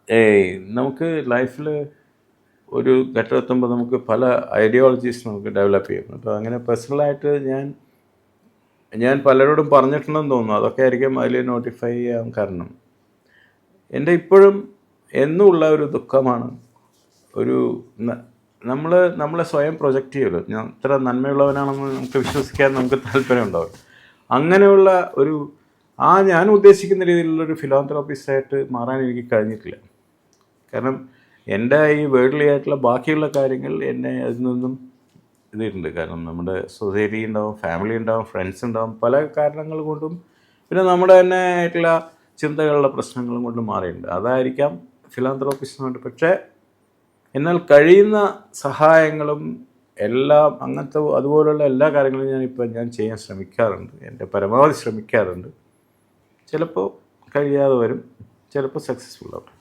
ഏയ് നമുക്ക് ലൈഫിൽ ഒരു ഘട്ടം എത്തുമ്പോൾ നമുക്ക് പല ഐഡിയോളജീസ് നമുക്ക് ഡെവലപ്പ് ചെയ്യും. അപ്പോൾ അങ്ങനെ പേഴ്സണലായിട്ട് ഞാൻ പലരോടും പറഞ്ഞിട്ടുണ്ടെന്ന് തോന്നുന്നു. അതൊക്കെ ആയിരിക്കും അതിൽ നോട്ടിഫൈ ചെയ്യാൻ കാരണം. എൻ്റെ ഇപ്പോഴും എന്നുമുള്ള ഒരു ദുഃഖമാണ് ഒരു നമ്മളെ സ്വയം പ്രൊജക്റ്റ് ചെയ്യുമല്ലോ, ഞാൻ ഇത്ര നന്മയുള്ളവനാണെന്ന് നമുക്ക് വിശ്വസിക്കാൻ നമുക്ക് താല്പര്യമുണ്ടാവും. അങ്ങനെയുള്ള ഒരു ഞാൻ ഉദ്ദേശിക്കുന്ന രീതിയിലുള്ളൊരു ഫിലോന്ത്രോപ്പിസ്റ്റായിട്ട് മാറാൻ എനിക്ക് കഴിഞ്ഞിട്ടില്ല. കാരണം എൻ്റെ ഈ വേൾഡ്ലി ആയിട്ടുള്ള ബാക്കിയുള്ള കാര്യങ്ങൾ എന്നെ അതിൽ നിന്നും ഇതുണ്ട്. കാരണം നമ്മുടെ സൊസൈറ്റി ഉണ്ടാവും, ഫാമിലി ഉണ്ടാവും, ഫ്രണ്ട്സ് ഉണ്ടാവും, പല കാരണങ്ങൾ കൊണ്ടും പിന്നെ നമ്മുടെ തന്നെ ആയിട്ടുള്ള ചിന്തകളുടെ പ്രശ്നങ്ങളും കൊണ്ടും മാറിയിട്ടുണ്ട്. അതായിരിക്കാം ഫിലോന്ത്രോപ്പിസ്റ്റുമായിട്ട്. പക്ഷേ എന്നാൽ കഴിയുന്ന സഹായങ്ങളും എല്ലാം അങ്ങനത്തെ അതുപോലുള്ള എല്ലാ കാര്യങ്ങളും ഞാൻ ചെയ്യാൻ ശ്രമിക്കാറുണ്ട്. എൻ്റെ പരമാവധി ശ്രമിക്കാറുണ്ട്. ചിലപ്പോൾ കഴിയാതെ വരും, ചിലപ്പോൾ സക്സസ്ഫുൾ ആവും.